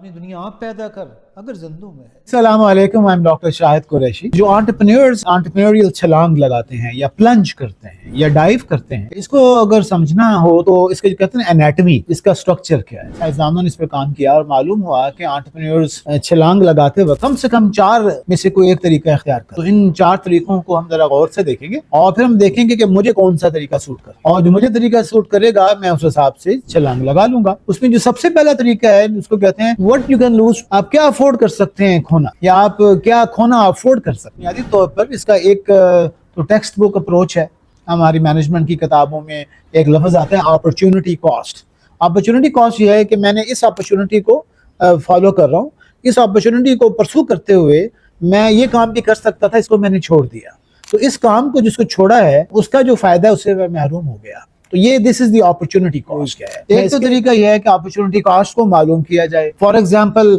अपनी दुनिया आप पैदा कर अगर जिंदों में है। अस्सलाम वालेकुम, I am doctor Shahid Qureshi. जो एंटरप्रेन्योरियल छलांग लगाते हैं या प्लंज करते हैं या डाइव करते हैं, इसको अगर समझना हो तो इसके जो कहते हैं एनाटॉमी, इसका स्ट्रक्चर क्या है, साइंसदानों ने इस पर काम किया और मालूम हुआ कि एंटरप्रेन्योर्स छलांग लगाते वक्त कम से कम 4 में से कोई एक तरीका इख्तियार कर। तो इन 4 तरीकों को हम जरा गौर से देखेंगे और फिर हम देखेंगे कि मुझे कौन सा तरीका सूट कर, और जो मुझे तरीका सूट करेगा मैं उस हिसाब से छलांग लगा लूंगा। उसमें जो सबसे पहला तरीका है उसको कहते हैं व्हाट यू कैन लूज, आप क्या अफोर्ड कर सकते हैं खोना, या आप क्या खोना अफोर्ड कर सकते हैं। बुनियादी तौर पर इसका एक तो टेक्स्ट बुक अप्रोच है, हमारी मैनेजमेंट की किताबों में एक लफ्ज आता है अपॉर्चुनिटी कॉस्ट। अपॉर्चुनिटी कॉस्ट ये है कि मैंने इस अपॉर्चुनिटी को फॉलो कर रहा हूँ, इस अपॉर्चुनिटी को परसू करते हुए मैं ये काम भी कर सकता था, इसको मैंने छोड़ दिया, तो इस काम को जिसको छोड़ा है उसका जो फायदा है उससे मैं महरूम हो गया। तो ये this is the opportunity cost है। एक तो तरीका यह है कि अपॉर्चुनिटी कॉस्ट को मालूम किया जाए। फॉर एग्जांपल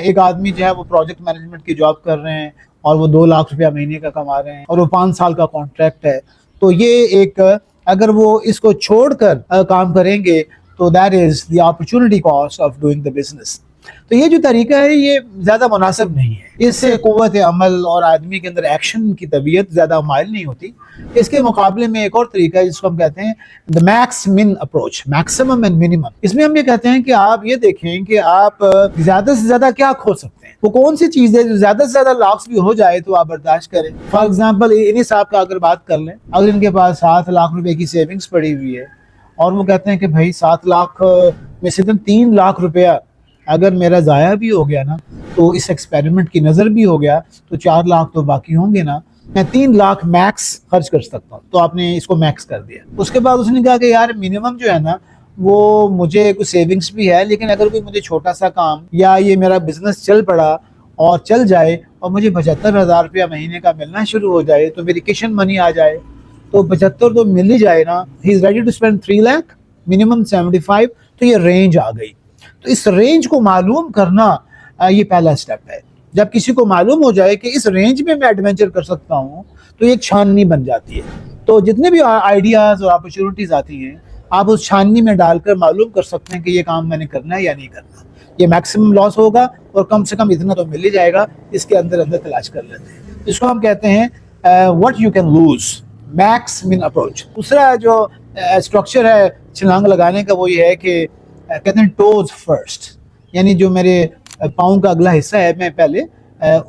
एक आदमी जो है वो प्रोजेक्ट मैनेजमेंट की जॉब कर रहे हैं और वो 2 लाख रुपया महीने का कमा रहे हैं और वो 5 साल का कॉन्ट्रैक्ट है, तो ये एक अगर वो इसको छोड़कर काम करेंगे तो that is the opportunity cost of doing the business. तो ये जो तरीका है ये ज़्यादा मुनासिब नहीं है, इससे क़ुव्वत अमल और आदमी के अंदर एक्शन की तबीयत ज़्यादा माइल नहीं होती। इसके मुकाबले में एक और तरीका है जिसको हम कहते हैं the max min approach, maximum and minimum. इसमें हम ये कहते हैं कि आप ये देखें कि आप ज़्यादा से ज़्यादा क्या खो सकते हैं, वो कौन सी चीज़ है जो ज़्यादा से ज़्यादा लॉस भी हो जाए तो आप बर्दाश्त करें। फॉर एग्जाम्पल इन्हीं साहब का अगर बात कर लें, अगर इनके पास 7 लाख रुपए की सेविंग्स पड़ी हुई है और वो कहते हैं कि भाई 7 लाख में से 3 लाख रुपया अगर मेरा ज़ाया भी हो गया ना, तो इस एक्सपेरिमेंट की नज़र भी हो गया, तो 4 लाख तो बाकी होंगे ना, मैं 3 लाख मैक्स खर्च कर सकता हूँ। तो आपने इसको मैक्स कर दिया। उसके बाद उसने कहा कि यार मिनिमम जो है ना वो मुझे कुछ सेविंग्स भी है, लेकिन अगर कोई मुझे छोटा सा काम या ये मेरा बिजनेस चल पड़ा और चल जाए और मुझे 75,000 रुपया महीने का मिलना शुरू हो जाए, तो मेरी किशन मनी आ जाए, तो 75 तो मिल ही जाए ना। He is ready to spend 3 lakh, minimum 75, तो ये रेंज आ गई। तो इस रेंज को मालूम करना ये पहला स्टेप है। जब किसी को मालूम हो जाए कि इस रेंज में मैं एडवेंचर कर सकता हूँ तो एक छाननी बन जाती है। तो जितने भी आइडियाज़ और अपॉर्चुनिटीज़ आती हैं आप उस छाननी में डालकर मालूम कर सकते हैं कि ये काम मैंने करना है या नहीं करना, ये मैक्सिमम लॉस होगा और कम से कम इतना तो मिल ही जाएगा, इसके अंदर अंदर तलाश कर लेते हैं। इसको हम कहते हैं what you can lose, max min approach. दूसरा जो स्ट्रक्चर है छलांग लगाने का वो ये है कि कहते हैं टोज फर्स्ट, यानी जो मेरे पाँव का अगला हिस्सा है मैं पहले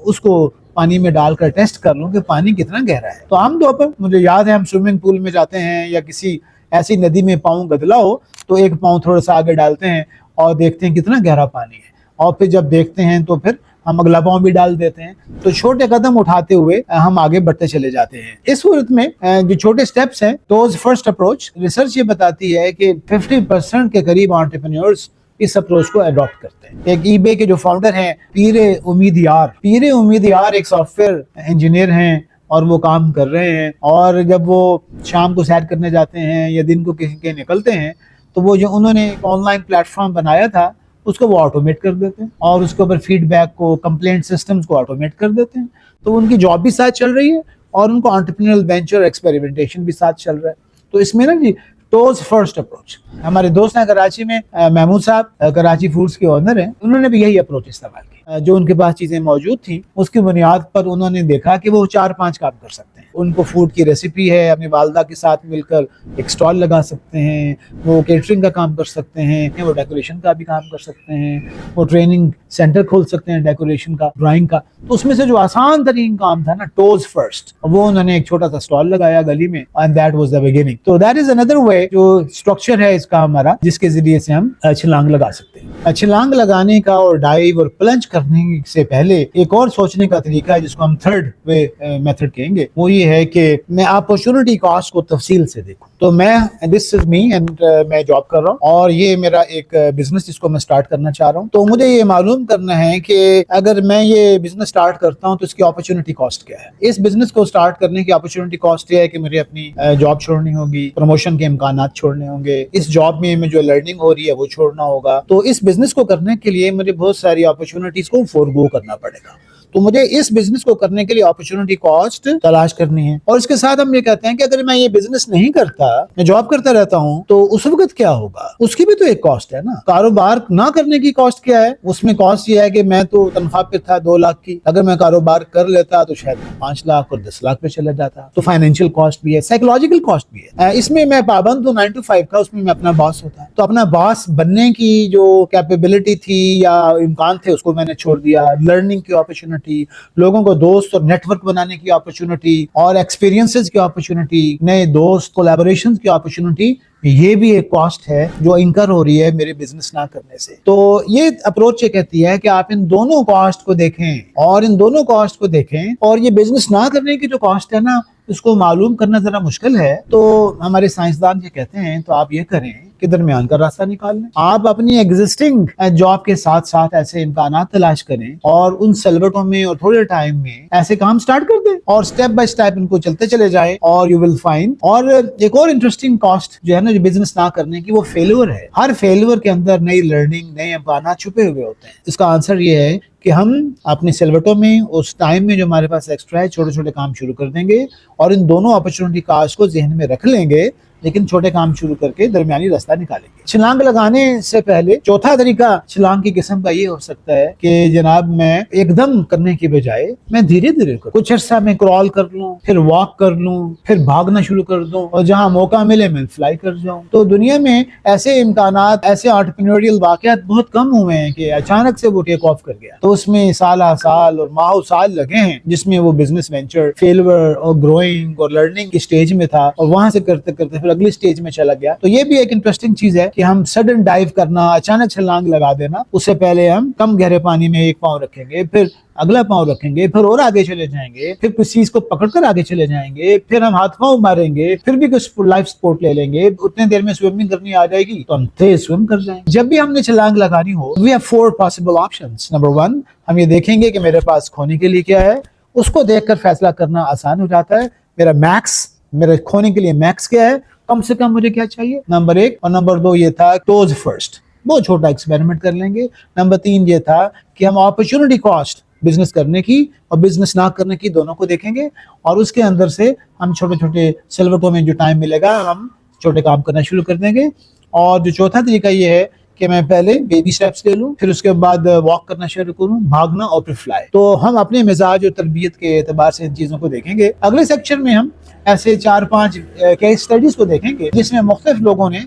उसको पानी में डालकर टेस्ट कर लूँ कि पानी कितना गहरा है। तो आमतौर पर मुझे याद है हम स्विमिंग पूल में जाते हैं या किसी ऐसी नदी में पाँव गदला हो तो एक पाँव थोड़ा सा आगे डालते हैं और देखते हैं कितना गहरा पानी है, और फिर जब देखते हैं तो फिर हम अगला पाँव भी डाल देते हैं। तो छोटे कदम उठाते हुए हम आगे बढ़ते चले जाते हैं। इस सूरत में जो छोटे स्टेप्स हैं, टोज फर्स्ट अप्रोच, रिसर्च ये बताती है कि 50% के करीब एंटरप्रेन्योर्स इस अप्रोच को अडॉप्ट करते हैं। एक ईबे के जो फाउंडर हैं पीरे उम्मीद यार एक सॉफ्टवेयर इंजीनियर हैं और वो काम कर रहे हैं, और जब वो शाम को सैर करने जाते हैं या दिन को किसी के निकलते हैं तो वो जो उन्होंने एक ऑनलाइन प्लेटफॉर्म बनाया था उसको वो ऑटोमेट कर देते हैं और उसके ऊपर फीडबैक को, कंप्लेंट सिस्टम्स को ऑटोमेट कर देते हैं। तो उनकी जॉब भी साथ चल रही है और उनको एंटरप्रेन्योरियल वेंचर एक्सपेरिमेंटेशन भी साथ चल रहा है। तो इसमें ना जी टोज फर्स्ट अप्रोच, हमारे दोस्त हैं कराची में, महमूद साहब कराची फूड्स के ओनर हैं, उन्होंने भी यही अप्रोच इस्तेमाल की। जो उनके पास चीज़ें मौजूद थी उसकी बुनियाद पर उन्होंने देखा कि वो 4-5 काम कर सकते हैं। उनको फूड की रेसिपी है, अपनी वालदा के साथ मिलकर एक स्टॉल लगा सकते हैं, वो केटरिंग का काम कर सकते हैं, वो डेकोरेशन का भी काम कर सकते हैं, वो ट्रेनिंग सेंटर खोल सकते हैं डेकोरेशन का, ड्राइंग का। तो उसमें से जो आसान तरीन काम था ना टोज फर्स्ट, वो उन्होंने एक छोटा सा स्टॉल लगाया गली में, and that was the beginning. तो दैट इज अनदर वे, जो स्ट्रक्चर है इसका हमारा, जिसके जरिए से हम छलांग लगा सकते हैं। छलांग लगाने का और डाइव और प्लंज करने से पहले एक और सोचने का तरीका है जिसको हम थर्ड वे मेथड कहेंगे। वो ये है कि मैं अपॉर्चुनिटी कॉस्ट को तफसील से देखूं। तो मैं दिस इज मी एंड मैं जॉब कर रहा हूँ और ये मेरा एक बिजनेस जिसको मैं स्टार्ट करना चाह रहा हूँ। तो मुझे ये मालूम करना है कि अगर मैं ये बिजनेस स्टार्ट करता हूँ तो इसकी अपॉर्चुनिटी कॉस्ट क्या है। इस बिजनेस को स्टार्ट करने की अपॉर्चुनिटी कॉस्ट ये है कि मुझे अपनी जॉब छोड़नी होगी, प्रमोशन के इम्कानात छोड़ने होंगे, इस जॉब में जो लर्निंग हो रही है वो छोड़ना होगा। तो इस बिजनेस को करने के लिए मुझे बहुत सारी अपॉर्चुनिटीज को फोरगो करना पड़ेगा। تو مجھے اس بزنس کو کرنے کے لیے اپرچونٹی کاسٹ تلاش کرنی ہے. اور اس کے ساتھ ہم یہ کہتے ہیں کہ اگر میں یہ بزنس نہیں کرتا, میں جاب کرتا رہتا ہوں, تو اس وقت کیا ہوگا, اس کی بھی تو ایک کاسٹ ہے نا. کاروبار نہ کرنے کی کاسٹ کیا ہے, اس میں کاسٹ یہ ہے کہ میں تو تنخواہ پہ تھا 2 لاکھ کی, اگر میں کاروبار کر لیتا تو شاید 5 لاکھ اور 10 لاکھ پہ چلا جاتا. تو فائنینشیل کاسٹ بھی ہے, سائیکولوجیکل کاسٹ بھی ہے. اس میں میں پابند ہوں 9 to 5 کا, اس میں میں اپنا باس ہوتا ہے. تو اپنا باس بننے کی جو کیپیبلٹی تھی یا امکان تھے اس کو میں نے چھوڑ دیا. لرننگ کی اپرچونٹی, لوگوں کو دوست اور نیٹ ورک بنانے کی اپرچونٹی, اور ایکسپیرینسز کی اپرچونٹی, نئے دوست, کولیبوریشن کی اپرچونٹی, یہ بھی ایک کاسٹ ہے جو انکر ہو رہی ہے میرے بزنس نہ کرنے سے. تو یہ اپروچ یہ کہتی ہے کہ آپ ان دونوں کاسٹ کو دیکھیں اور ان دونوں کاسٹ کو دیکھیں, اور یہ بزنس نہ کرنے کی جو کاسٹ ہے نا, اس کو معلوم کرنا ذرا مشکل ہے. تو ہمارے سائنسدان یہ کہتے ہیں تو آپ یہ کریں کہ درمیان کا راستہ نکال لیں. آپ اپنی ایگزسٹنگ جاب کے ساتھ ساتھ ایسے امکانات تلاش کریں اور ان سلوٹوں میں اور تھوڑے ٹائم میں ایسے کام سٹارٹ کر دیں اور سٹیپ بائی سٹیپ ان کو چلتے چلے جائیں, اور یو ول فائنڈ. اور ایک اور انٹرسٹنگ کاسٹ جو ہے نا, جو بزنس نہ کرنے کی, وہ فیلور ہے. ہر فیلور کے اندر نئی لرننگ, نئے امکانات چھپے ہوئے ہوتے ہیں. اس کا آنسر یہ ہے کہ ہم اپنے سلوٹوں میں اس ٹائم میں جو ہمارے پاس ایکسٹرا ہے, چھوٹے چھوٹے کام شروع کر دیں گے اور ان دونوں اپرچونٹی کاسٹ کو ذہن میں رکھ لیں گے, لیکن چھوٹے کام شروع کر کے درمیانی راستہ نکالیں گے. چھلانگ لگانے سے پہلے چوتھا طریقہ چھلانگ کی قسم کا یہ ہو سکتا ہے کہ جناب میں ایک دم کرنے کی بجائے میں دھیرے دھیرے کروں. کچھ عرصہ میں کرال کر لوں, پھر واک کر لوں, پھر بھاگنا شروع کر دوں, اور جہاں موقع ملے میں فلائی کر جاؤں. تو دنیا میں ایسے امکانات, ایسے انٹرپرینیوریل واقعات بہت کم ہوئے ہیں کہ اچانک سے وہ ٹیک آف کر گیا. تو اس میں سالہ سال اور ماہ سال لگے ہیں جس میں وہ بزنس وینچر فیلور اور گروئنگ اور لرننگ کی سٹیج میں تھا, اور وہاں سے کرتے کرتے پھر اگلی سٹیج میں چلا گیا. تو یہ بھی ایک انٹرسٹنگ چیز ہے کہ ہم سڈن ڈائیو کرنا, اچانک چھلانگ لگا دینا, اس سے پہلے ہم کم گہرے پانی میں ایک پاؤں رکھیں گے, پھر اگلا پاؤں رکھیں گے, پھر اور آگے چلے جائیں گے, پھر کسی چیز کو پکڑ کر آگے چلے جائیں گے, پھر ہم ہاتھ پاؤں ماریں گے, پھر بھی کچھ لائف سپورٹ لے لیں گے. اتنے دیر میں سوئمنگ کرنی آ جائے گی تو ہم تیز سوئم کر جائیں گے. جب بھی ہم نے چھلانگ لگانی ہو, we have 4 possible options. Number 1, ہم یہ دیکھیں گے کہ میرے پاس کھونے کے لیے کیا ہے, اس کو دیکھ کر فیصلہ کرنا آسان ہو جاتا ہے. میرا کھونے کے لیے میکس کیا ہے, کم سے کم مجھے کیا چاہیے, نمبر 1. اور نمبر 2 یہ تھا ٹوز فرسٹ, بہت چھوٹا ایکسپیریمنٹ کر لیں گے. نمبر 3 یہ تھا کہ ہم اپرچونٹی کاسٹ بزنس کرنے کی اور بزنس نہ کرنے کی دونوں کو دیکھیں گے, اور اس کے اندر سے ہم چھوٹے چھوٹے سلوٹوں میں جو ٹائم ملے گا ہم چھوٹے کام کرنا شروع کر دیں گے. اور جو چوتھا طریقہ یہ ہے کہ میں پہلے بیبی سٹیپس لے لوں, پھر اس کے بعد واک کرنا شروع کروں, بھاگنا, اور پھر فلائی. تو ہم اپنے مزاج اور تربیت کے اعتبار سے ان چیزوں کو دیکھیں گے. اگلے سیکشن میں ہم ایسے 4-5 کیس اسٹڈیز کو دیکھیں گے جس میں مختلف لوگوں نے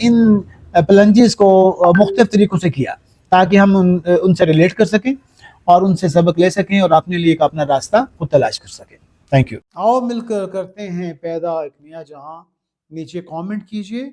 ان پلنجز کو مختلف طریقوں سے کیا, تاکہ ہم ان سے ریلیٹ کر سکیں اور ان سے سبق لے سکیں اور اپنے لیے ایک اپنا راستہ خود تلاش کر سکیں. Thank you. آؤ مل کر کرتے ہیں پیدا ایک نیا جہاں. نیچے کامنٹ کیجئے